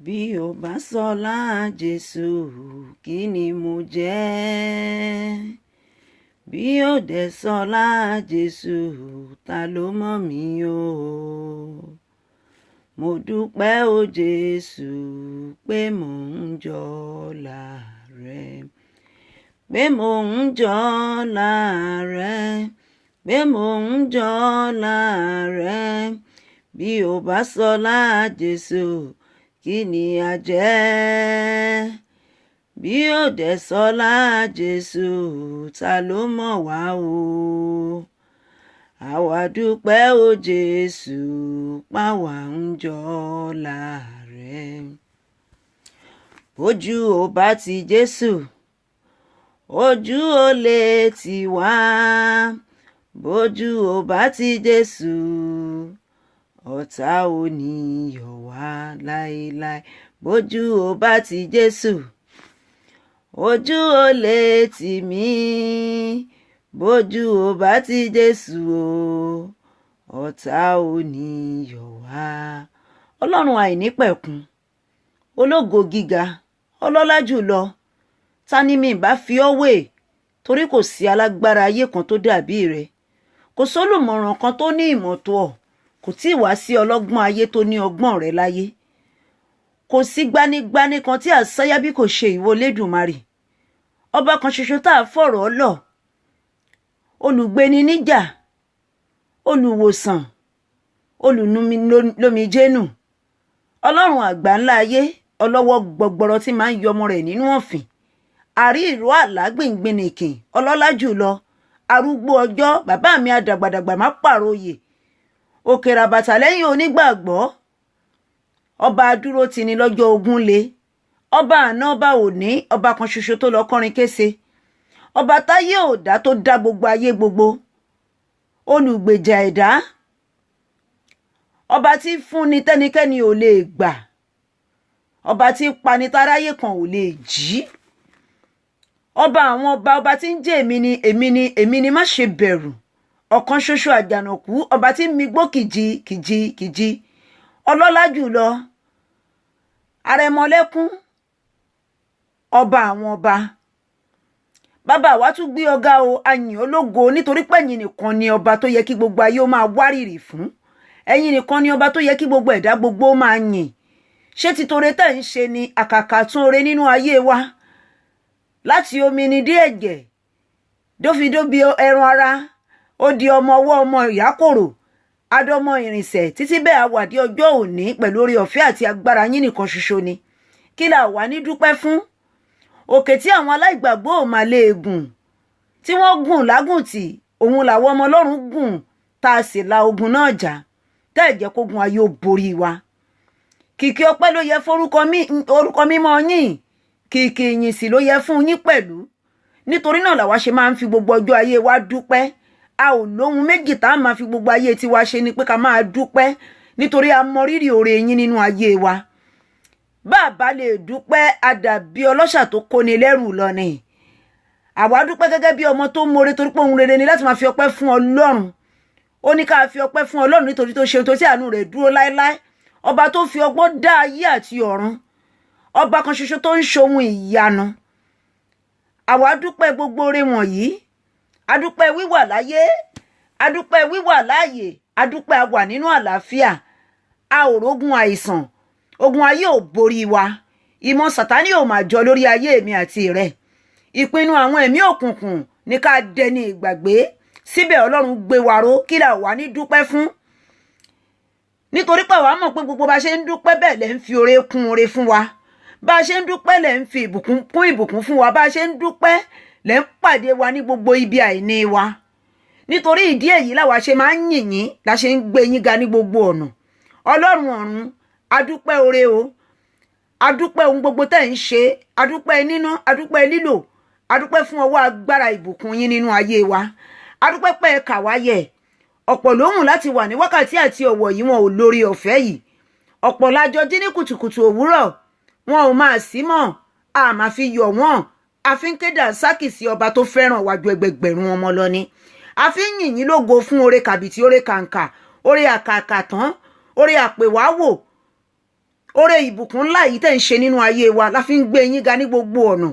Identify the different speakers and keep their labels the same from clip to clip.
Speaker 1: Bí o bá sọlá Jésù, kí ni mo jẹ́? Bí o dẹ̀ sọlá Jésù, ta ló mọ̀ mí o? Mo dúpẹ́ o Jésù pé mò ń jọlá rẹ, pé mò ń jọlá rẹ, pé mò ń jọlá rẹ. Bí o bá sọlá Jésù, kí ni a jẹ́? Bí ó dẹ̀ sọlá Jésù, ta ló mọ̀ wá o? Àwa dúpẹ́ o Jésù páwa ń jọlá rẹ. Bójú ò bá ti Jésù, ojú ò lè tì wá. Bójú ò bá ti Jésù, ọ̀tá ò ní yọ̀ wá láéláé. Bójú ò bá ti Jésù, ojú ò lè tì mí. Bójú ò bá ti Jésù o, ọ̀tá ò ní yọ̀ wá. Ọlọ́run àìnípẹ̀kun, ológo gíga, ọlọ́lá jùlọ, ta ni mi bá fi ọ́ wé? Torí kò sí alágbára ayé kan tó dàbí rẹ, kò sólùmọ̀ràn kan tó ní ìmọ̀ tó ọ, kò tí ì wá sí ọlọ́gbọ́n ayé tó ní ọgbọ́n rẹ láyé. Kò sí gbanigbani kan tí àsáyá bí kò ṣe ìwọ Olódùmarè, ọba kan ṣoṣo tá a fọ̀rọ̀ lọ̀, olùgbéni níjà, olùwòsàn, olùnumilómijénù, ọlọ́run àgbà ńlá ayé, ọlọ́wọ́ gbọgbọrọ tí máa ń yọ ọmọ rẹ̀ nínú ọ̀fìn, àrí ìró àlá gbìngbìnìkìn, ọlọ́lá jùlọ, arúgbó ọjọ́, bàbá mi àdàgbàdàgbà má pàròyè, òkè ràbàtà lẹ́yìn onígbàgbọ́, ọba adúró tini lọ́jọ́ ogun le, ọba àná ọba òní, ọba kan ṣoṣo tó lọ kọrin kése, ọba táyé ò dá tó dá gbogbo ayé gbogbo, olùgbèjà ẹ̀dá, ọba tí fúnni tẹ́nikẹ́ni ò lè gbà, ọba tí pani táráyé kan ò lè jí, ọba àwọn ọba, ọba tí ń jẹ́ èmi ni má ṣe bẹ̀rù, ọ̀kan ṣoṣo àjànàkú, ọba tí ń migbó kìjikìji, ọlọ́lá jùlọ, arẹmọlẹ́kún, ọba àwọn ọba. Bàbá wa tún gbé ọ̀gá o, àyìn ológo, nítorí pé ẹ̀yin nìkan ni ọba tó yẹ kí gbogbo ayé ó máa wárìrì fún. Ẹ̀yin nìkan ni ọba tó yẹ kí gbogbo ẹ̀dá gbogbo ó máa yìn. Ṣé titore tẹ́ ń ṣe ni àkàkà tún ore nínú ayé wa? Láti omi ni dé ẹ̀jẹ̀, dófidóbi ẹran ara, ó di ọmọ ọwọ́ ọmọ ìyákòrò, adọmọ ìrìnsẹ̀, títí bẹ́ẹ̀ àwàdí ọjọ́ òní pẹ̀lú oore ọ̀fẹ́ àti agbára yín nìkan ṣoṣo ni. Kí la wà ní dúpẹ́ fún? Òkè tí àwọn aláìgbàgbọ́ ò máa lè gùn, tí wọ́n gùn lágùntì, òun làwọn ọmọ Ọlọ́run gùn, tá a sì la ogun náà jà, tẹ́ ẹ̀ jẹ́ kógun ayé ó borí wa. Kìkì ọpẹ́ ló yẹ forúkọ mímọ́ yín, kìkì ìyìn sì ló yẹ fún yín pẹ̀lú. Nítorí náà làwa ṣe máa ń fi gbogbo ọjọ́ ayé wa dúpẹ́. A ò lóhun méjì tá a máa fi gbogbo ayé tiwa ṣe ni pé ká máa dúpẹ́, nítorí a mọ rírì oore yín nínú ayé wa. Bá a bá lè dúpẹ́, a dàbí ọlọ́ṣà tó kóni lẹ́rù lọ ni. Àwa dúpẹ́ gẹ́gẹ́ bí ọmọ tó mọre, torí pé ohun rere ni láti máa fi ọpẹ́ fún Ọlọ́run. Ó ní ká fi ọpẹ́ fún Ọlọ́run nítorí tó ṣe, tó tí àánú rẹ̀ dúró láéláé. Ọba tó fi ọgbọ́n dá ayé àti ọ̀run, ọba kan ṣoṣo tó ń ṣohun ìyanu. Àwa dúpẹ́ gbogbo oore wọ̀nyí. A dúpẹ́ wíwà láyé, a dúpẹ́ wíwà láàyè, a dúpẹ́ a wà nínú àlàáfíà. A ò rógun àìsàn, ogun ayé ò borí wa, ìmọ̀ Sátánì ò máa jọ lórí ayé mi àti rẹ. Ìpinnu àwọn ẹ̀mí òkùnkùn ní ká dẹni ìgbàgbé, síbẹ̀ Ọlọ́run gbé wa ró. Kí la wà ní dúpẹ́ fún? Nítorí pé àwa mọ̀ pé gbogbo bá ṣe ń dúpẹ́ bẹ́ẹ̀ lẹ́ ń fi oore kún oore fún wa, bá ṣe ń dúpẹ́ lẹ́ ń fi ìbùkún kún ìbùkún fún wa, bá ṣe ń dúpẹ́ lẹ́ ń pàdé wa ní gbogbo ibi àìní wa. Nítorí ìdí èyí làwa ṣe máa ń yìn yín, la ṣe ń gbé yín ga ní gbogbo ọ̀nà. Ọlọ́run ọ̀run, a dúpẹ́ oore o, a dúpẹ́ ohun gbogbo tẹ́ ń ṣe, a dúpẹ́ níná, a dúpẹ́ lílò, a dúpẹ́ fún ọwọ́ agbára ìbùkún yín nínú ayé wa. A dúpẹ́ pé ẹ kà wá yẹ. Ọ̀pọ̀ ló hùn láti wà ní wákàtí àti ọ̀wọ̀ yìí, wọn ò lórí ọ̀fẹ́ yìí. Ọ̀pọ̀ lájọ jí ní kùtùkùtù òwúrọ̀, wọn ò máa sí mọ́, a máa fi yọ̀ wọ́n. A fi ń kéde àsákì sí ọba tó fẹ́ràn wa ju ẹgbẹgbẹ̀rún ọmọ lọ ni. A fi ń yìn yín lógo fún oore kàbìtì, oore kàǹkà, oore àkàkà tán, oore àpèwáwò, oore ìbùkún ńlá yìí tẹ́ ń ṣe nínú ayé wa la fi ń gbé yín ga ní gbogbo ọ̀nà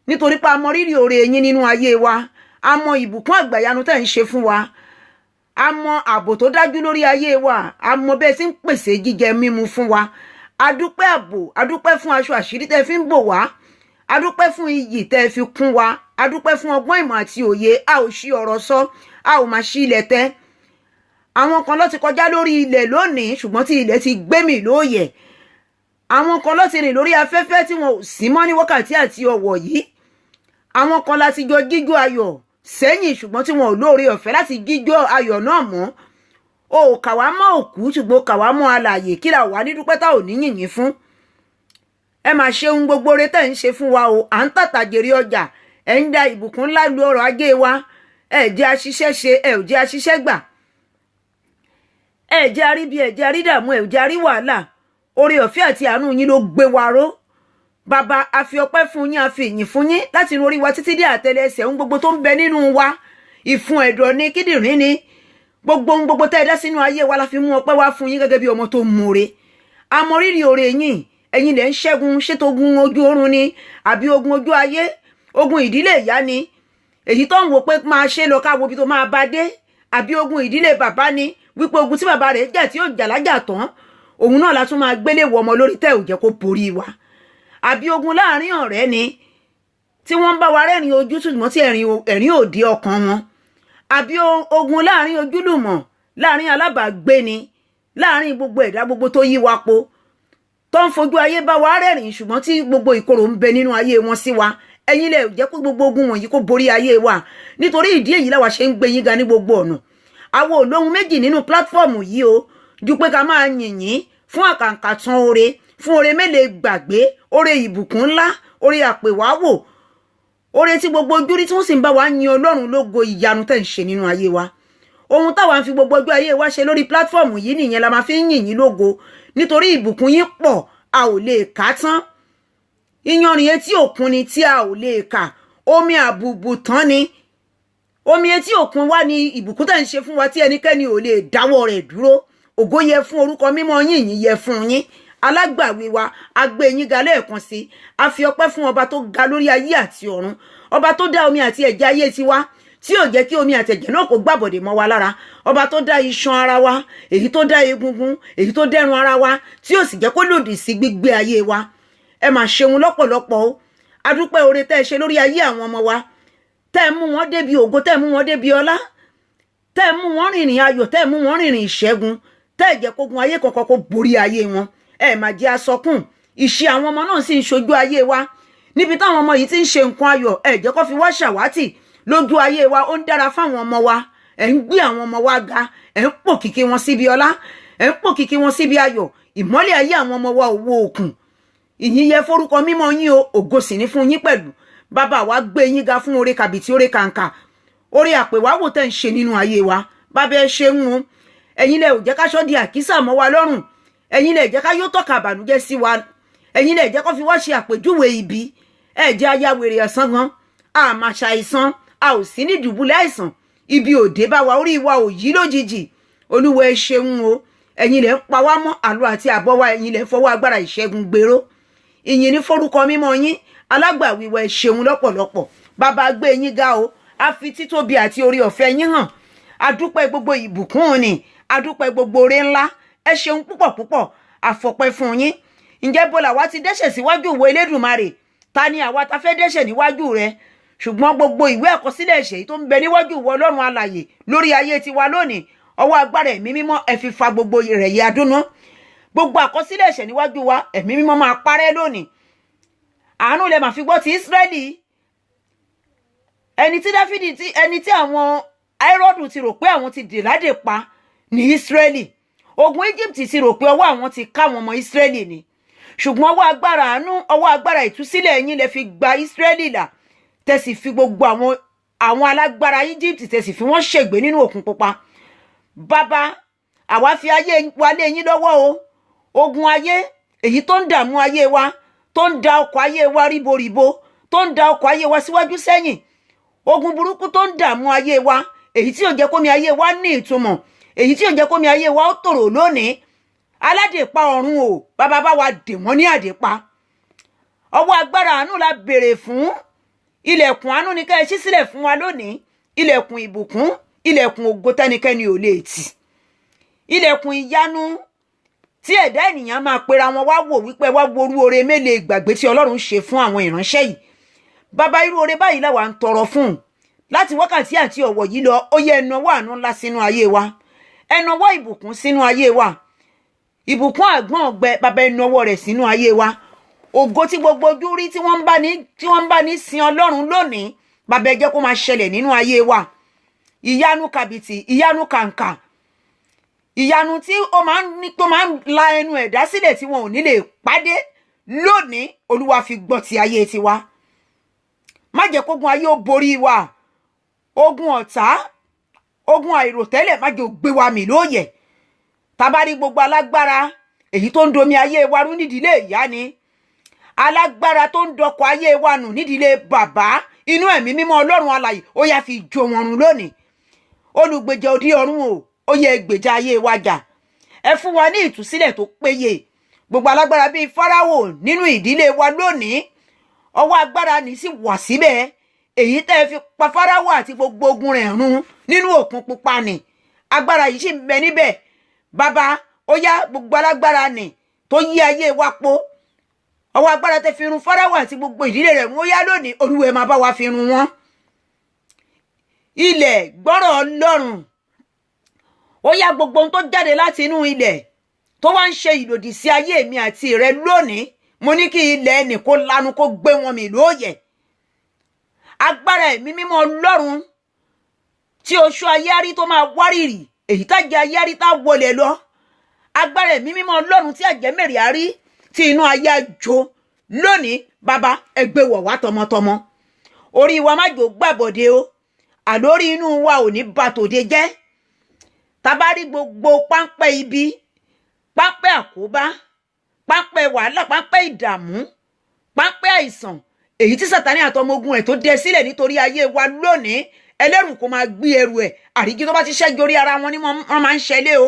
Speaker 1: nítorí pé a mọ rírì oore yín nínú ayé wa, a mọ ìbùkún àgbàyanu tẹ́ ń ṣe fún wa, a mọ ààbò tó dájú lórí ayé wa, a mọ bẹ́ẹ̀ tí ń pèsè jíjẹ mímu fún wa. A dúpẹ́ ààbò, a dúpẹ́ fún aṣọ àṣírí tẹ́ fi ń bò wá, a dúpẹ́ fún iyì tẹ́ fi kún wa, a dúpẹ́ fún ọgbọ́n ìmọ̀ àti òye. A ò ṣí ọ̀rọ̀ sọ, a ò máa ṣí ilẹ̀ tẹ́. Àwọn kan ló ti kọjá lórí ilẹ̀ lónìí ṣùgbọ́n tí ilẹ̀ ti gbé mì lóòyẹ̀. Àwọn kan ló ti rìn lórí afẹ́fẹ́ tí wọn ò sí mọ́ ní wákàtí àti ọ̀wọ̀ yìí. Àwọn kan láti jọ jíjó ayọ̀ sẹ́yìn ṣùgbọ́n tí wọn ò lóore ọ̀fẹ́ láti jíjó ayọ̀ náà mọ́. O kà wá mọ́ òkú ṣùgbọ́n kà wá mọ́ alààyè, kí la wà ní dúpẹ́ tá ò ní yìnyín fún. Ẹ máa ṣe ohun gbogbo rere tẹ́ ń ṣe fún wa o. À ń tàtà jèrè ọjà, ẹ ń da ìbùkún ńlá lu ọrọ̀ ajé wa. Ẹ jẹ́ aṣiṣẹ́ ṣe, ẹ ò jẹ́ aṣiṣẹ́ gbà. Ẹ jẹ́ arí bí, ẹ jẹ́ arí dààmú, ẹ ò jẹ́ arí wàhálà. Oore ọ̀fẹ́ àti àánú yín ló gbé wa ró. Bàbá, a fi ọpẹ́ fún yín, a fi ìyìn fún yín láti inú orí wa títí dé àtẹlẹsẹ̀. Ohun gbogbo tó ń bẹ nínú wa, ìfun ẹ̀dọ̀ ni, kíndìnrín ni, gbogbo ohun gbogbo tẹ́ ẹ dá sínú ayé wa la fi mú ọpẹ́ wá fún yín gẹ́gẹ́ bí ọmọ tó mọ̀ọ́re. A mọ rírì oore yín. Ẹ̀yin lẹ ń ṣẹ́gun, ṣètò ogun ojú oorun ni àbí ogun ojú ayé, ogun ìdílé ìyá ni èyí tó ń wò pé máa ṣe lọ ká wo bí tó máa bá dé, àbí ogun ìdílé bàbá ni wípé ogun tí bàbá rẹ̀ jà tí ó jà lájà tán òun náà la tún máa gbélé wọ ọmọ lórí tẹ́ ò jẹ́ kó borí wa. Àbí ogun láàrin ọ̀rẹ́ ni tí wọ́n ń bá wa rẹ́rìn ojú ṣùgbọ́n tí ẹ̀rín ò dé ọkàn wọn. Àbí ogun láàrin ojúlùmọ̀, láàrin alábàágbé ni, láàrin gbogbo ẹ̀dá gbogbo tó yí wa po tó ń fojú ayé bá wa rẹ́rìn ṣùgbọ́n tí gbogbo ìkorò ń bẹ nínú ayé wọn sí wa. Ẹ̀yin lẹ jẹ́ kó gbogbo ogun wọ̀nyí kó borí ayé wa. Nítorí ìdí èyí láwa ṣe ń gbé yín ga ní gbogbo ọ̀nà. Àwọn olóhun méjì nínú pílátífọ́ọ̀mù yìí o ju pé ká máa yìn yín fún àkàǹkà tán oore, fún oore mélòó gbàgbé, oore ìbùkún ńlá, oore àpèwáwò, oore tí gbogbo ojú rí tí wọ́n sì ń bá wa yin Ọlọ́run lógo ìyanu tẹ́ ń ṣe nínú ayé wa. Ohun táwa ń fi gbogbo ọjọ́ ayé wa ṣe lórí pílátífọ́ọ̀mù yìí nìyẹn la máa fi ń yìn yín lógo nítorí ìbùkún yín pọ̀, a ò lè kà tán. Iyanrìn etí òkun ni tí a ò lè kà, omi àbùbù tán ni. Omi etí òkun wá ní ìbùkún tẹ́ ń ṣe fún wa tí ẹnikẹ́ni ò lè dáwọ́ rẹ̀ dúró. Ògo yẹ fún orúkọ mímọ́ yín, ìyìn yẹ fún yín. Alágbàwí wa, a gbé yín ga lẹ́ẹ̀kan sí. A fi ọpẹ́ fún ọba tó ga lórí ayé àti ọ̀run, ọba tó dá omi àti ẹ̀jẹ̀ ayé tiwa tí ò jẹ́ kí omi àtẹ̀jẹ̀ náà kó gbàbọ̀dè mọ́ wa lára, ọba tó dá iṣan ara wa, èyí tó dá egungun, èyí tó dẹ́run ara wa tí ò sì jẹ́ kó lòdì sí gbígbé ayé wa. Ẹ máa ṣeun lọ́pọ̀lọpọ̀ o. A dúpẹ́ oore tẹ́ ẹ ṣe lórí ayé àwọn ọmọ wa, tẹ́ ẹ mú wọn débi ògo, tẹ́ ẹ mú wọn débi ọlá, tẹ́ ẹ mú wọn rìnrìn ayọ̀, tẹ́ ẹ mú wọn rìnrìn ìṣẹ́gun, tẹ́ ẹ jẹ́ kógun ayé kankan kó borí ayé wọn. Ẹ má jẹ́ asọkún, ìṣe àwọn ọmọ náà sì ń ṣojú ayé wa. Níbi táwọn ọmọ yìí ti ń ṣe nǹkan ayọ̀, ẹ jẹ́ kó fi wá ṣàwátì lójú ayé wa. Ó ń dára fáwọn ọmọ wa, ẹ ń gbé àwọn ọmọ wa ga, ẹ ń pòkìkí wọn síbi ọlá, ẹ ń pòkìkí wọn síbi ayọ̀. Ìmọ́lẹ̀ ayé àwọn ọmọ wa ò wo òkun. Ìyìn yẹ forúkọ mímọ́ yín o, ògo sì ní fún yín pẹ̀lú. Bàbá wa gbé yín ga fún oore kàbìtì, oore kàǹkà, oore àpèwáwò tẹ́ ń ṣe nínú ayé wa. Bàbá ẹ ṣeun o. Ẹ̀yin lẹ ò jẹ́ káṣọ́ di àkísà mọ́ wa lọ́rùn. Ẹ̀yin lẹ jẹ́ ká yóò tọ́ka àbànújẹ́ sí wa. Ẹ̀yin lẹ jẹ́ kó fi wá ṣe àpèjúwe ibi. Ẹ jẹ́ ayáwèrè ọ̀sán gan, a máa ṣàìsàn, a ò sí ní dùbúlẹ̀ àìsàn. Ibi òde bá wa, orí wa ò yí lójijì. Olúwa ẹ ṣeun o. Ẹ̀yin lẹ ń pa wá mọ́ àlọ àti àbọ̀ wa, ẹ̀yin lẹ ń fọwọ́ agbára ìṣẹ́gun gbèrò. Ìyìn ní forúkọ mímọ́ yín. Alágbàwí wa ẹ ṣeun lọ́pọ̀lọpọ̀. Bàbá gbé yín ga o. A fi títóbi àti orí ọ̀fẹ́ yín hàn. A dúpẹ́ gbogbo ìbùkún ni, a dúpẹ́ gbogbo oore ńlá. Ẹ ṣeun púpọ̀ púpọ̀, àfọpẹ́ fún yín. Ǹjẹ́ bọ́lá wa ti dẹ́ṣẹ̀ síwájú ìwọ Elédùmarè? Ta ni àwa ta fẹ́ dẹ́ṣẹ̀ níwájú rẹ? Ṣùgbọ́n gbogbo ìwé àkọsílẹ̀ ẹ̀ṣẹ̀ tó ń bẹ níwájú ìwọ Ọlọ́run alààyè lórí ayé tiwa lónìí, ọwọ́ agbára ẹ̀mí mímọ́ ẹ fi fa gbogbo rẹ̀ yà dúnná. Gbogbo àkọsílẹ̀ ẹ̀ṣẹ̀ níwájú wa, ẹ̀mí mímọ́ máa parẹ́ lónìí. Àánú lẹ máa fi gbọ́ ti Ísírẹ́lì, ẹni tí àwọn Áírọ́dù ti rò pé àwọn ti dè ládè pa ní Ísírẹ́lì. Ogun Íjíbítì ti rò pé ọwọ́ àwọn ti ká àwọn ọmọ Ísírẹ́lì ni. Ṣùgbọ́n ọwọ́ agbára àánú, ọwọ́ agbára ìtúsílẹ̀ yín lẹ fi gba Ísírẹ́lì là. Tẹ̀sí fi gbogbo àwọn alágbára Íjíbítì tẹ̀sí fi wọ́n ṣègbé nínú òkun pupa. Bàbá, àwa fi ayé wa lé yín lọ́wọ́ o. Ogun ayé èyí tó ń dààmú ayé wa, tó ń da ọkọ̀ ayé wa ríboríbo, tó ń da ọkọ̀ ayé wa síwájú sẹ́yìn. Ogun burúkú tó ń dààmú ayé wa, èyí tí ò jẹ́ kómi ayé wa ní ìtumọ̀, èyí tí ò jẹ́ kómi ayé wa ó tòrò lónìí. aládèpá ọ̀run o bàbá bá wa dè wọ́n ní àdèpá. Ọwọ́ agbára àánú la béèrè fún. Ilẹ̀kùn àánú ni ká ẹ ṣí sílẹ̀ fún wa lónìí. Ilẹ̀kùn ìbùkún, ilẹ̀kùn ògo tẹ́nikẹ́ni ò lè tì. Ilẹ̀kùn ìyanu tí ẹ̀dá ènìyàn máa pera wọn wá wò wípé wá worú oore mélòó ìgbàgbé tí Ọlọ́run ṣe fún àwọn ìránṣẹ́ yìí. Bàbá irú oore báyìí làwa ń tọrọ fún. Láti wákàtí àti ọ̀wọ̀ yìí lọ, ó yẹ ẹnọwọ́ àánú ńlá sínú ayé wa. Ẹnọwọ́ ìbùkún sínú ayé wa. Ìbùkún àgbọ̀n ọ̀gbẹ bàbá ẹnọwọ́ rẹ̀ sínú ayé wa. Ògo tí gbogbo ojú rí tí wọ́n ń bá ní sin Ọlọ́run lónìí, bàbá ẹ jẹ́ kó máa ṣẹlẹ̀ nínú ayé wa. Ìyanu kàbìtì, ìyanu kàǹkà. Ìyanu tí ó máa ń la ẹnu ẹ̀dá sílẹ̀ tí wọn ò ní lè pàdé lónìí, Olúwa fi gbọ́ ti ayé tiwa. Má jẹ́ kógun ayé ó borí wa. Ogun ọ̀tá, ogun àìròtẹ́lẹ̀ má jẹ́ ó gbé wa mì lóòyẹ̀. Tabari gbogbo alágbára èyí tó ń domi ayé wa rú nídìílé ìyá ni. Alágbára tó ń dọkọ̀ ayé wa nù nídìílé bàbá, inú ẹ̀mí mímọ́ Ọlọ́run alààyè ó yá fi jó wọn run lónìí. Olùgbèjà òde ọ̀run o, ó yẹ gbèjà ayé wa jà. Ẹ fún wa ní ìtúsílẹ̀ tó péye. Gbogbo alágbára bíi Fáráò nínú ìdílé wa lónìí, ọwọ́ agbára ní sì wà síbẹ̀. Èyí tẹ́ fi pa Fáráò àti gbogbo ogun rẹ̀ run nínú òkun pupa ni. Agbára yìí sì ń bẹ níbẹ̀. Bàbá ó yá gbogbo alágbára ni tó yí ayé wa po. Ọwọ́ agbára tẹ́ fi run Fáráò àti gbogbo ìdílé rẹ̀ ó yá lónìí, Olúwa ẹ máa bá wa fi run wọn. Ilẹ̀ gbọ́rọ̀ Ọlọ́run. Ó yá gbogbo ohun tó jáde láti inú ilẹ̀ tó wá ń ṣe ìlòdì sí ayé mi àti rẹ lónìí, mo ní kí ilẹ̀ ẹnì kó lanu kó gbé wọn mì lóòyẹ̀. Agbára ẹ̀mí mímọ́ Ọlọ́run tí oṣù ayárí tó máa wárìrì, èyí tá jẹ ayárí tá wọlé lọ. Agbára ẹ̀mí mímọ́ Ọlọ́run tí àjẹmẹ́rì àrí tí inú ayé àjò lónìí, bàbá ẹ gbé wọ̀ wá tọmọtọmọ. Orí wa má jò gbàbọ̀dé o. Àlórí inú wa ò ní bà tòde jẹ́. Tabari gbogbo páńpẹ́ ibi, páńpẹ́ àkóbá, páńpẹ́ wàhálà, páńpẹ́ ìdààmú, páńpẹ́ àìsàn, èyí tí Sátánì àtọmọ ogun ẹ̀ tó dẹ sílẹ̀ nítorí ayé wa lónìí, ẹlẹ́rù kó máa gbé ẹrù ẹ̀. Àríkí tó bá ti ṣẹ́gi orí ara wọn ni wọ́n máa ń ṣẹlẹ̀ o.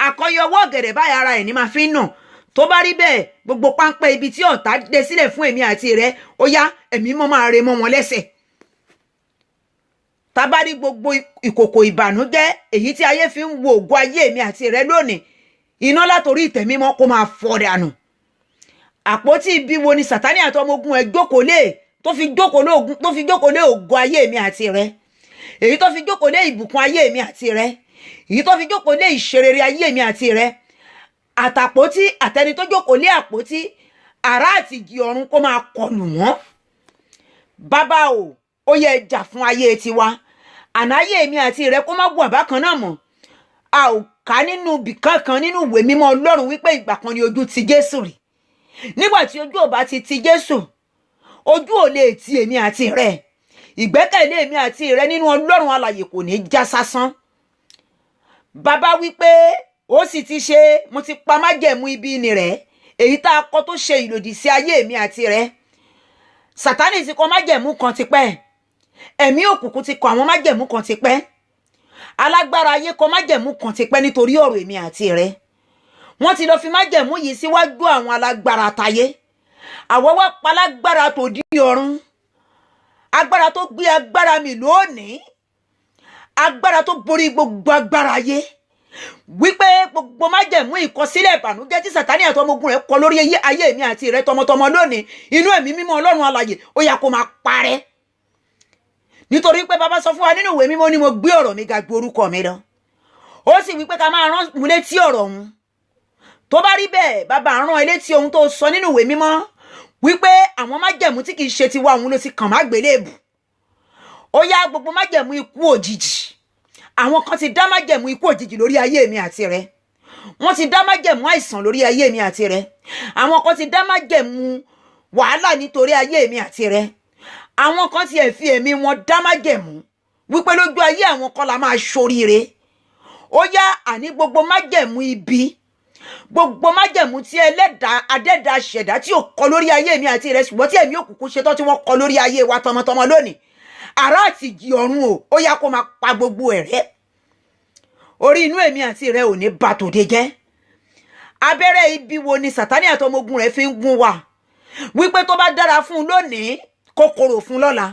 Speaker 1: Àkọyọ ọwọ́ ọ̀gẹ̀dẹ̀ báyìí ara ẹ̀ ní máa fi ń nà. Tó bá rí bẹ́ẹ̀, gbogbo páńpẹ́ ibi tí ọ̀tá dẹ sílẹ̀ fún èmi àti rẹ, ó yá ẹ̀mí mọ́ máa re mọ́ wọn lẹ́sẹ̀. Tabari gbogbo ìkòkò ìbànújẹ́ èyí tí ayé fi ń wo ògo ayé mi àti rẹ lónìí, iná látorí ìtẹ́ mímọ́ kó máa fọ́ dànù. Àpótí ibi wo ni Sátánì àtọmọ ogun ẹ̀ jókòó lé tó fi jókòó lé ògo ayé mi àti rẹ, èyí tó fi jókòó lé ìbùkún ayé mi àti rẹ, èyí tó fi jókòó lé ìṣerere ayé mi àti rẹ. Àtàpótí àtẹni tó jókòó lé àpótí, àrá àti ìjì ọ̀run kó máa kọlù wọ́n. Bàbá o, ó yẹ jà fún ayé tiwa. Ànáyé mi àti rẹ kó má wà bákan náà mọ́. A ò ká nínú bìkan kan nínú ìwé mímọ́ Ọlọ́run wípé ìgbà kan ni ojú ti Jésù rí. Nígbà tí ojú ò bá ti Jésù, ojú ò lè ti èmi àti rẹ. Ìgbẹ́kẹ̀lé èmi àti rẹ nínú Ọlọ́run alààyè kò ní já sásán. Bàbá wípé ó sì ti ṣe, mo ti pa májẹ̀mú ibi ni rẹ̀, èyí tá a kọ tó ṣe ìlòdì sí ayé èmi àti rẹ. Sátánì ti kọ májẹ̀mú kan tipẹ́. Ẹ̀mí òkùnkùn ti kọ àwọn májẹ̀mú kan tipẹ́. Alágbára ayé kọ májẹ̀mú kan tipẹ́ nítorí ọ̀rọ̀ èmi àti rẹ. Wọ́n ti lọ fi májẹ̀mú yìí síwájú àwọn alágbára tayé. Àwọn wá pa alágbára tó di ọ̀run. Agbára tó gbé agbára mi lónìí. Agbára tó borí gbogbo agbára ayé. Wípé gbogbo májẹ̀mú ìkọsílẹ̀ ìbànújẹ́ tí Sátánì àtọmọ ogun rẹ̀ kọ lórí ayé mi àti rẹ tọmọtọmọ lónìí, inú ẹ̀mí mímọ́ Ọlọ́run alààyè ó yá kó máa parẹ́. Nítorí pé bàbá sọ fún wa nínú ìwé mímọ́ ni mo gbé ọ̀rọ̀ mi ga ju orúkọ mi lọ. Ó sì wípé ká máa rán mu létí ọ̀rọ̀ òun. Tó bá rí bẹ́ẹ̀, bàbá rán létí ohun tó sọ nínú ìwé mímọ́ wípé àwọn májẹ̀mú tí kìí ṣe tiwa òun ló ti kàn má gbélébù. Ó yá gbogbo májẹ̀mú ikú òjijì. Àwọn kan ti dá májẹ̀mú ikú òjijì lórí ayé mi àti rẹ. Wọ́n ti dá májẹ̀mú àìsàn lórí ayé mi àti rẹ. Àwọn kan ti dá májẹ̀mú wàhálà nítorí ayé mi àti rẹ. Àwọn kan ti ẹ̀ fi ẹ̀mí wọn dá májẹ̀mú wípé lójú ayé àwọn kan la máa ṣoríire. Ó yá àní gbogbo májẹ̀mú ibi, gbogbo májẹ̀mú tí ẹlẹ́dàá adẹ́dàá ṣẹ̀dá tí ò kọ lórí ayé mi àti rẹ, ṣùgbọ́n tí ẹ̀mí òkùnkùn ṣetán tí wọ́n kọ lórí ayé wa tọmọtọmọ lónìí, àrá àti ìjì ọ̀run o, ó yá kó máa pa gbogbo ẹ̀ rẹ́. Orí inú èmi àti rẹ ò ní bà tòde jẹ́. abẹ́rẹ́ ibi wo ni Sátánì àtọmọ ogun rẹ̀ fi ń gún wa wípé tó bá dára fún un lónìí kó korò fún lọ́la,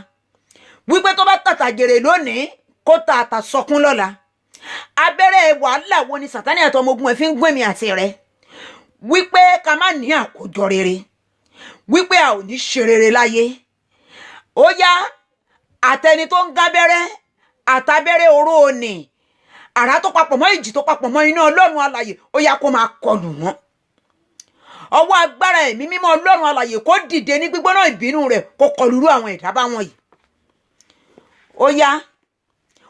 Speaker 1: wípé tó bá tàtà jèrè lónìí kó tàtà sọkún lọ́la. Abẹ́rẹ́ wàhálà wo ni Sátánì àtọmọ ogun rẹ̀ fi ń gún èmi àti rẹ̀ wípé ká má ní àkójọ rere, wípé a ò ní ṣe rere láyé. Ó yá àtẹni tó ń gábẹ́rẹ́ àtàbẹ́rẹ́ oró òní, àrá tó papọ̀ mọ́ ìjì tó papọ̀ mọ́ iná Ọlọ́run alààyè ó yá kó máa kọlù wọn. Ọwọ́ agbára ẹ̀mí mímọ́ Ọlọ́run alààyè kó dìde ní gbígbóná ìbínú rẹ̀ kó kọlùrú àwọn ẹ̀dá bá wọn yìí. Ó yá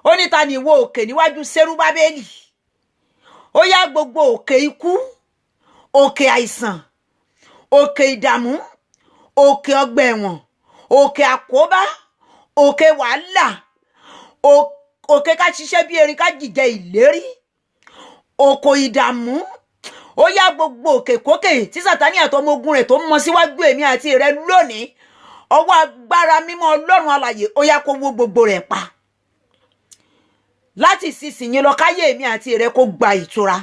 Speaker 1: ó ní ta ni ìwọ òkè níwájú Sẹ́rúbábélì? Ó yá gbogbo òkè ikú, òkè àìsàn, òkè ìdààmú, òkè ọgbà ẹ̀wọ̀n, òkè àkóbá, òkè wàhálà, òkè ká ṣiṣẹ́ bí erin ká jìjẹ ìlérí, òkò ìdààmú. Ó yá gbogbo òkè kókè tí Sátánì àtọmọ ogun rẹ̀ tó mọ síwájú èmi àti rẹ lónìí, ọwọ́ agbára mímọ́ Ọlọ́run alààyè ó yá kó wó gbogbo rẹ̀ pa. Láti ìsinsìnyí lọ káyé èmi àti rẹ kó gba ìtura.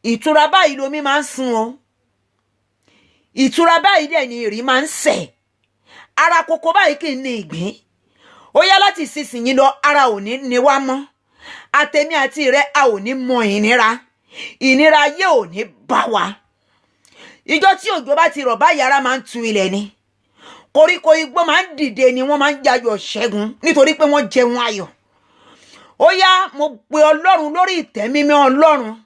Speaker 1: Ìtura báyìí lomi máa ń sun o, ìtura báyìí dẹ̀ ni ìrì máa ń sẹ̀, ara kòkó báyìí kì í ní ìgbín. Ó yá láti ìsinsìnyí lọ ara ò ní ní wá mọ́, àtèmi àti rẹ a ò ní mọ ìnira, ìnira ayé ò ní bá wa. Ìjọ tí òjò bá ti rọ̀ báyìí ara máa ń tu ilẹ̀ ni, koríko igbó máa ń dìde ni wọ́n máa ń jayọ̀ ṣẹ́gun nítorí pé wọ́n jẹun ayọ̀. Ó yá mo pe Ọlọ́run lórí ìtẹ́ mímọ́ Ọlọ́run,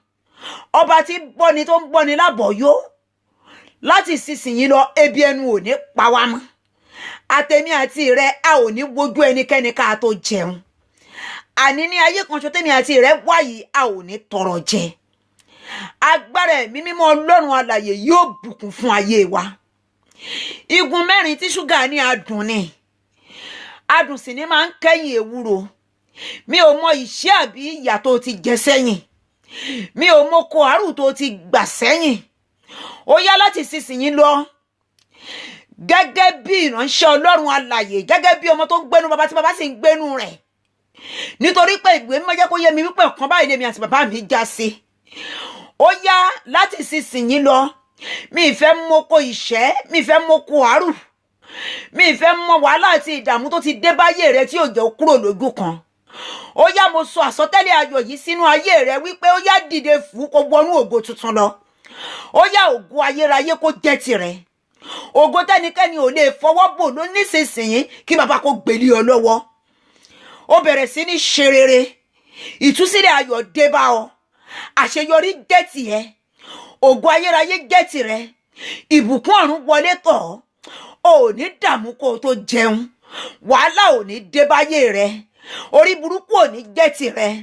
Speaker 1: ọba tí bọ́ni tó ń bọ́ni lábọ̀yó. Láti ìsinsìnyí lọ ebi ẹnu ò ní pa wá mọ́, àtèmi àti rẹ a ò ní wojú ẹnikẹ́ni ká tó jẹun. Àní ní ayé kan ṣo tèmi àti rẹ wá yìí a ò ní tọrọ jẹ. Agbára ẹ̀mí mímọ́ Ọlọ́run alààyè yóò bùkún fún ayé wa. Igun mẹ́rin tí ṣúgà ní adùn ni, adùn sì ni máa ń kẹ́yìn ewúro. Mi ò mọ ìṣẹ́ àbí ìyà tó ti jẹ sẹ́yìn, mi ò mọ kò àrùn tó ti gbà sẹ́yìn. Ó yá láti ìsinsìnyí lọ gẹ́gẹ́ bí ìránṣẹ́ Ọlọ́run alààyè, gẹ́gẹ́ bí ọmọ tó ń gbénu bàbá tí bàbá sì ń gbénu rẹ̀, nítorí pé ìwé mímọ́ jẹ́ kó yé mi wípé ọ̀kan báyìí lèmi àti bàbá mi já sí. Ó yá láti ìsinsìnyí lọ mi ìfẹ́ mọ́kò ìṣẹ́, mi ìfẹ́ mọ́kò àrùn, mi ìfẹ́ mọ wàhálà àti ìdààmú tó ti dé báyé rẹ tí ò jẹ́ kúrò lójú kan. Ó yá mo sọ àsọtẹ́lẹ̀ ayọ̀ yìí sínú ayé rẹ wípé ó yá dìde fún kó wọnú ògo tuntun lọ. Ó yá ògo ayérayé kó jẹ́ tirẹ̀, ògo tẹ́nikẹ́ni ò lè fọwọ́ bò ló nísinsìnyí kí bàbá kó gbélé ọ lọ́wọ́. Ó bẹ̀rẹ̀ sí ní ṣe rere, ìtúsílẹ̀ ayọ̀ dé bá ọ, àṣeyọrí jẹ́ tìẹ, ògo ayérayé jẹ́ tirẹ̀, ìbùkún ọ̀run wọlé tọ̀ ọ́, ò ní dààmú kó tó jẹun, wàhálà ò ní dé báyé rẹ, orí burúkú ò ní jẹ́ tirẹ̀.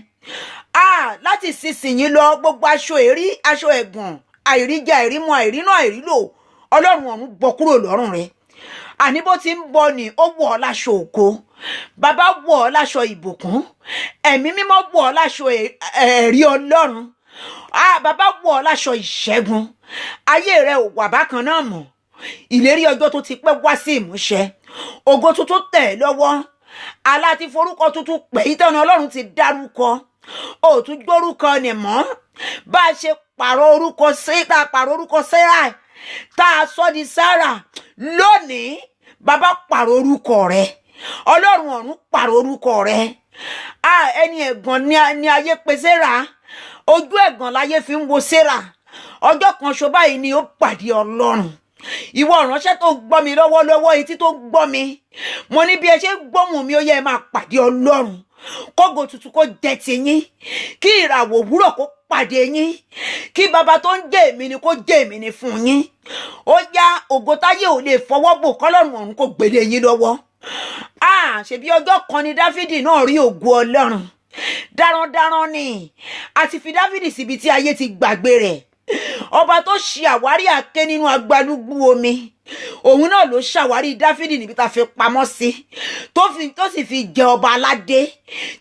Speaker 1: Láti ìsinsìnyí lọ gbogbo aṣọ èrí, aṣọ ẹ̀gàn, àìríjẹ àìrímu àìrínà àìrílò Ọlọ́run ọ̀run bọ́ kúrò lọ́rùn rẹ. Àní bó ti ń bọ̀ ni ó wọ̀ ọ́ láṣọ ògo, bàbá wọ̀ ọ́ láṣọ ìbùkún, ẹ̀mí mímọ́ wọ̀ ọ́ láṣọ ẹ̀rí Ọlọ́run, bàbá wọ̀ ọ́ láṣọ ìṣẹ́gun. Ayé rẹ ò wà bákan náà mọ́, ìlérí ọjọ́ tó ti pẹ́ wá sí ìmúṣẹ, ògo tuntun tẹ̀ lọ́wọ́, aláti forúkọ tuntun pè é tẹ́nu Ọlọ́run ti dárúkọ, ó tún gbórúkọ ni mọ́. Bá a ṣe pààrọ̀ orúkọ Sárà tá a sọ di Sárà lónìí, bàbá pààrọ̀ orúkọ rẹ, Ọlọ́run ọ̀run pààrọ̀ orúkọ rẹ. Ẹni ẹ̀gàn ni ayé pe Sárà, ojú ẹ̀gàn láyé fi ń wo Sárà. Ọjọ́ kan ṣo báyìí ni ó pàdé Ọlọ́run. Ìwọ ìránṣẹ́ tó gbọ́ mi lọ́wọ́lọ́wọ́, etí tó gbọ́ mi, mo ní bí ẹ ṣe gbóhùn mi ó yẹ ẹ máa pàdé Ọlọ́run. Kógo tuntun kó jẹ́ tiyín, kí ìràwọ̀ òwúrọ̀ kó pàdé yín, kí bàbá tó ń jẹ́ èmi ni kó jẹ́ èmi ni fún yín. Ó yá ògo táyé ò lè fọwọ́ bò kọ́lọ́run ọ̀run kó gbélé yín lọ́wọ́. Ṣebí ọjọ́ kan ni Dáfídì náà rí ògo Ọlọ́run. Darandaran ni a ti fi Dáfídì síbi tí ayé ti gbàgbé rẹ̀. Ọba tó ṣe àwárí àké nínú agbalúgbú omi, òun náà ló ṣàwárí Dáfídì níbi tá a fi pamọ́ sí, tó sì fi jẹ ọba aládé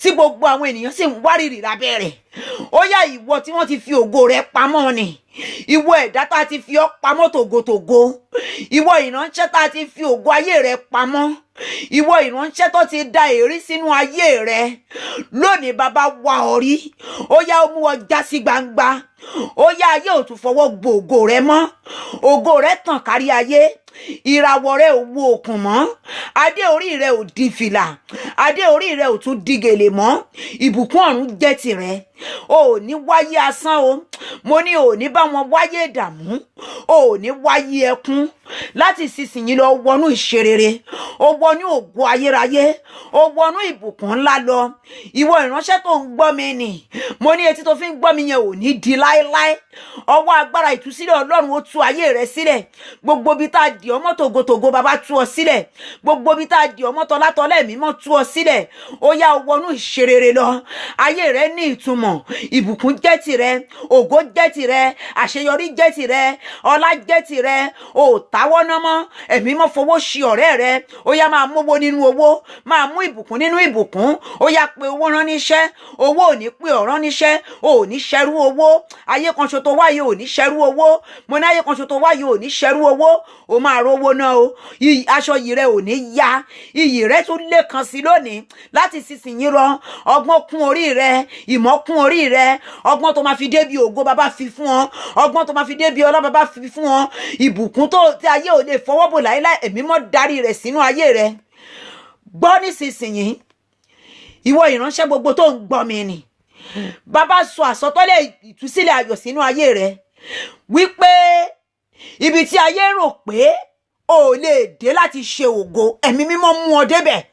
Speaker 1: tí gbogbo àwọn ènìyàn sì ń wárìrì lábẹ́ rẹ̀. Ó yá ìwọ tí wọ́n ti fi ògo rẹ̀ pamọ́ ni, ìwọ ẹ̀dá tá a ti fi ọ́ pamọ́ tògótògó, ìwọ ìránṣẹ́ tá a ti fi ògo ayé rẹ̀ pamọ́, ìwọ ìránṣẹ́ tó ti da èrí sínú ayé rẹ lónìí bàbá wá ọ rí, ó yá ó mú ọ já sí gbangba, ó yá ayé ò tún fọwọ́ gbo ògo rẹ mọ́, ògo rẹ tàn kárí ayé, ìràwọ̀ rẹ ò wo òkun mọ́, adé orí rẹ ò di fìlà, adé orí rẹ ò tún di gèlè mọ́, ìbùkún ọ̀run jẹ́ tìrẹ. O ò ní wáyé asán o, mo ní o ò ní bá wọn wáyé ìdààmú, o ò ní wáyé ẹkún, láti ìsinsìnyí lọ wọnú ìṣerere, o wọnú ògo ayérayé, o wọnú ìbùkún ńlá lọ. Ìwọ ìránṣẹ́ tó ń gbọ́ mi nì, mo ní etí tó fi ń gbọ́ mi yẹn ò ní di láéláé. Ọwọ́ agbára ìtúsílẹ̀ Ọlọ́run ó tú ayé rẹ sílẹ̀. Gbogbo bí tá a dì ọmọ tògótògó bàbá tú ọ sílẹ̀, gbogbo bí tá a dì ọmọ tọlátọlẹ̀ mímọ́ tú ọ sílẹ̀. Ó yá o wọnú ìṣerere lọ, ayé rẹ ní ìtumọ̀, ìbùkún jẹ́ tìrẹ, ògo jẹ́ tìrẹ, àṣeyọrí jẹ́ tìrẹ, ọlá jẹ́ tìrẹ. O ò táwọ́ ná mọ́, ẹ̀mí mọ́ fowó ṣi ọ̀rẹ́ rẹ. Ó yá máa mówó nínú owó, máa mú ìbùkún nínú ìbùkún. Ó yá pé owó rán níṣẹ́, owó ò ní pé ọ̀rán níṣẹ́, o ò ní ṣẹrú owó. Ayé kan ṣo tó wáyé ò ní ṣẹrú owó, mo ní ayé kan ṣo tó wáyé ò ní ṣẹrú owó. O máa rówó náà o, aṣọ yìí rẹ ò ní ya, iyì rẹ tún lè kan sí lónìí. Láti sísìnyí rọ, ọgbọ́n kún orí rẹ, ìmọ̀ kún orí rẹ, ọgbọ́n tó máa fi débi ògo bàbá fi fún ọ, ọgbọ́n tó máa fi débi ọlá bàbá fi fún ọ, ìbùkún tó tí ayé ò lè fọwọ́ bò láéláé, ẹ̀mí mọ́ darí rẹ̀ sínú ayé rẹ. Gbọ́ nísinsìnyí, ìwọ ìránṣẹ́ gbogbo tó ń gbọ́ mi nì, bàbá sọ àsọtọ́lẹ̀ ìtúsílẹ̀ ayọ̀ sínú ayé rẹ wípé ibi tí ayé rò pé o lè dé láti ṣe ògo, ẹ̀mí mímọ́ mú ọ débẹ̀.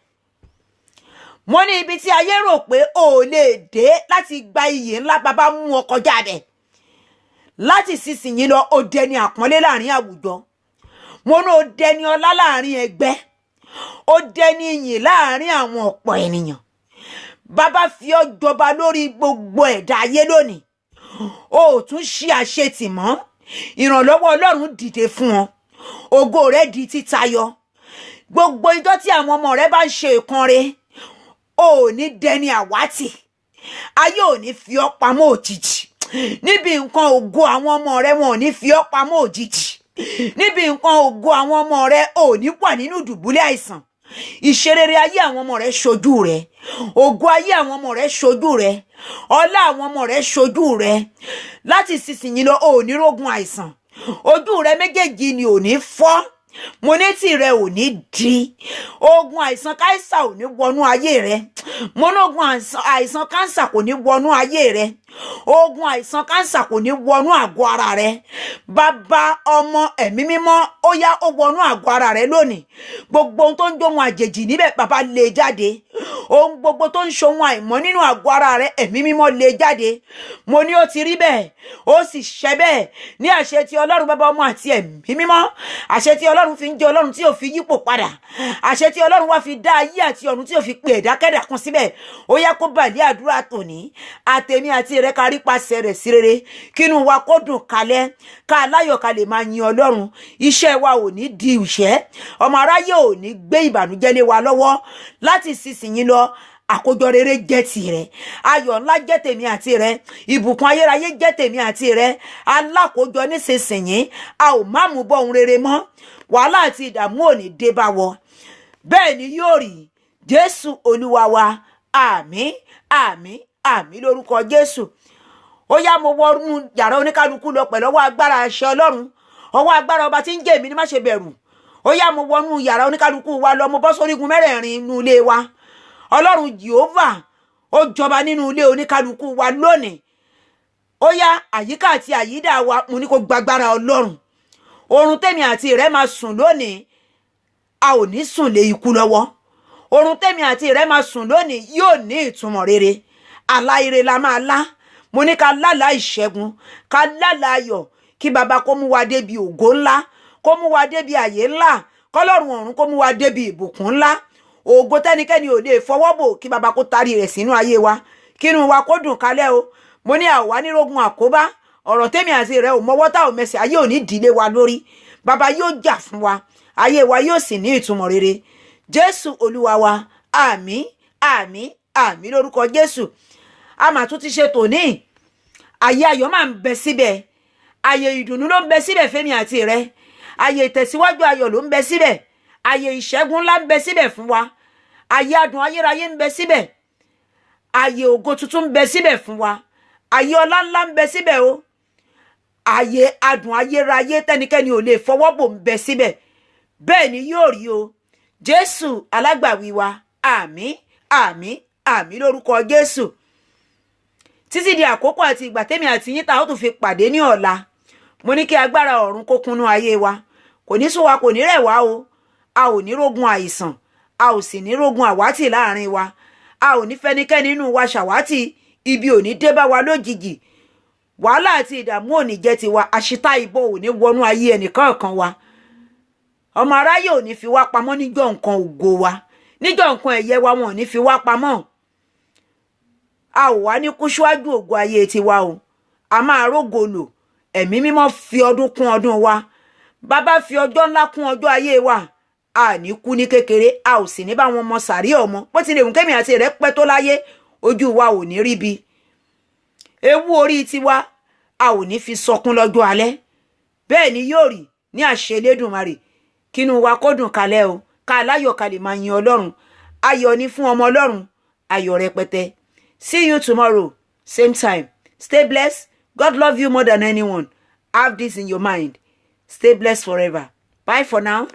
Speaker 1: Mo ní ibi tí ayé rò pé o lè dé láti gba iyì ńlá, bàbá mú ọ kọjá bẹ̀. Láti sísìnyí lọ, o dẹni àpọ́nlé láàrin àwùjọ, mo ní o dẹni ọlá láàrin ẹgbẹ́, o dẹni ìyìn láàrin àwọn ọ̀pọ̀ ènìyàn. Bàbá fi ọ jọba lórí gbogbo ẹ̀dá ayé lónìí. O ò tún ṣe àṣetì mọ́, ìrànlọ́wọ́ Ọlọ́run dìde fún ọ, ògo rẹ di títayọ. Gbogbo ijọ́ tí àwọn ọmọ rẹ bá ń ṣe ìkanre, o ò ní dẹni àwátì, ayé ò ní fi ọ́ pamọ́ òjijì. Níbi nǹkan ògo àwọn ọmọ rẹ, wọn ò ní fi ọ́ pamọ́ òjijì. Níbi nǹkan ògo àwọn ọmọ rẹ, ò ní wà nínú dùbúlẹ̀ àìsàn. Ìṣerere ayé àwọn ọmọ rẹ ṣojú rẹ, ògo ayé àwọn ọmọ rẹ ṣojú rẹ, ọlá àwọn ọmọ rẹ ṣojú rẹ. Láti sísìnyí lọ, ò ní rógun àìsàn, ojú rẹ méjèèjì ni ò ní fọ́, mo ní tí rẹ ò ní di, ogun àìsàn káísà ò ní wọnú ayé rẹ, mo ní ogun àìsàn káńsà kò ní wọnú ayé rẹ, ogun àìsàn káńsà kò ní wọnú àgọ́ ara rẹ. Bàbá, ọmọ, ẹ̀mí mímọ́, ó yá ó wọnú àgọ́ ara rẹ lónìí. Gbogbo ohun tó ń jó ohun àjèjì níbẹ̀, bàbá lé jáde. Ohun gbogbo tó ń ṣohun àìmọ́ nínú àgọ́ ara rẹ, ẹ̀mí mímọ́ lé jáde. Mo ní ó ti rí bẹ́ẹ̀, ó sì ṣẹ bẹ́ẹ̀, ní àṣẹ ti Ọlọ́run bàbá, ọmọ àti ẹ̀mí mímọ́. Àṣẹ tí Ọlọ́run fi ń jẹ́ Ọlọ́run tí ò fi yípo padà, àṣẹ tí Ọlọ́run wá fi dá ayé àti ọ̀run tí ò fi pe ẹ̀dákẹ́dà kan síbẹ̀. Ó yá kó bàlẹ́ àdúrà tòní, àtèmi àti rẹ ká rí pàṣẹ rẹ̀ sí rere, kínú wa kó dùn kalẹ̀, ká láyọ̀ ká lè máa yin Ọlọ́run. Iṣẹ́ wa ò ní di ìṣẹ́, ọmọ aráyé ò ní gbé ìbànújẹ́ lé wa lọ́wọ́. Láti sísìnyí lọ, àkójọ rere jẹ́ tìrẹ, ayọ̀ ńlá jẹ́ tèmi àti rẹ, ìbùkún ayérayé jẹ́ tèmi àti rẹ. Alákòójọ nísinsìnyí, a ò má mú bọ́ ohun rere mọ́, wàhálà àti ìdààmú ò ní dé bá wọ. Bẹ́ẹ̀ ni yóò rí, Jésù Olúwa wa. Àmín, àmín, àmín lórúkọ Jésù. Ó yá mo wọnú yàrá oníkálukú lọ pẹ̀lú ọwọ́ agbára àṣẹ Ọlọ́run, ọwọ́ agbára ọba tí ń jẹ́ èmi ní má ṣe bẹ̀rù. Ó yá mo wọnú yàrá oníkálukú wa lọ, mo bọ́ sórígun mẹ́rẹ̀ẹ̀rin inú ilé wa. Ọlọ́run Jèhófà ó jọba nínú ilé oníkálukú wa lónìí. Ó yá àyíká àti àyídà wa, mo ní kó gbàgbára Ọlọ́run. Oorun tèmi àti rẹ máa sùn lónìí, a ò ní sùn lé ikú lọ́wọ́. Oorun tèmi àti rẹ máa sùn lónìí yóò ní ìtumọ̀ rere. Àlá ire la máa lá, mo ní ká lálàá ìṣẹ́gun, ká lálàá ayọ̀, kí bàbá kó mú wa débi ògo ńlá, kó mú wa débi àyè ńlá, kọ́lọ́run ọ̀run kó mú wa débi ìbùkún ńlá. Ògo tẹ́nikẹ́ni ò lè fọwọ́ bò, kí bàbá kó tarí rẹ̀ sínú ayé wa, kínú wa kó dùn kalẹ̀ o. Mo ní àwa nírógun àkóbá, ọ̀rọ̀ tèmi àti rẹ ò mọ́wọ́ tá ò mẹsẹ̀, ayé ò ní dìlé wa lórí. Bàbá yóò jà fún wa, ayé wa yóò sì ní ìtumọ̀ rere. Jésù Olúwa wa. Àmín, àmín, àmín lórúkọ Jésù. A mà tún ti ṣe tòní, ayé ayọ̀ máa ń bẹ síbẹ̀, ayé ìdùnnú ló ń bẹ síbẹ̀ fẹ́mi àti rẹ, ayé ìtẹ̀síwájú ayọ̀ ló ń bẹ síbẹ̀, àyè ìṣẹ́gun ńlá ń bẹ síbẹ̀ fún wa, àyè adùn ayérayé ń bẹ síbẹ̀, àyè ògo tuntun ń bẹ síbẹ̀ fún wa, àyè ọlá ńlá ń bẹ síbẹ̀ o, àyè adùn ayérayé tẹ́nikẹ́ni ò lè fọwọ́ bò ń bẹ síbẹ̀. Bẹ́ẹ̀ ni yóò rí o. Jésù alágbàwí wa, àmín àmín àmín lórúkọ Jésù. Títí di àkókò àti ìgbà tèmi àti yín tá ó tún fi pàdé ní ọ̀la, mo ní kí agbára ọ̀run kó kúnnú ayé wa, kò ní sú wa, kò ní rẹ̀ wá o. A ò ní rógun àìsàn, a ò sì ní rógun àwátì láàrin wa, a ò ní fẹ́nikẹ́ni nínú wa ṣàwátì, ibi ò ní dé bá wa lójijì, wàhálà àti ìdààmú ò ní jẹ́ tiwa, àṣìta ìbò ò ní wọnú ayé ẹnìkọ̀ọ̀kan wa, ọmọ aráyé ò ní fi wá pamọ́ níjọ́ nǹkan ògo wa, níjọ́ nǹkan ẹ̀yẹ wa wọn ò ní fi wá pamọ́. A ò wá ní kú síwájú ògo ayé tiwa o, a máa rógo lò. Ẹ̀mí mímọ́ fi ọdún kún ọdún wa, bàbá fi ọjọ́ ńlá kún ọjọ́ ayé wa. A ní kú ní kékeré, a ò sì ní bá wọn mọ sàrí ọmọ, bó ti lè wù kémi àti rẹ̀ pẹ́ tó láyé, ojú wa ò ní ríbi. Ewu orí tiwa a ò ní fi sọkún lọ́jọ́ alẹ́. Bẹ́ẹ̀ ni yóò rí ní àṣẹ Elédùmarè. Kínú wa kó dùn kalẹ̀ o, ká láyọ̀ ká lè máa yin Ọlọ́run. Ayọ̀ ni fún ọmọ Ọlọ́run, ayọ̀ rẹpẹtẹ. See you tomorrow, same time. Stay blessed. God love you more than anyone. Have this in your mind. Stay blessed forever. Bye for now.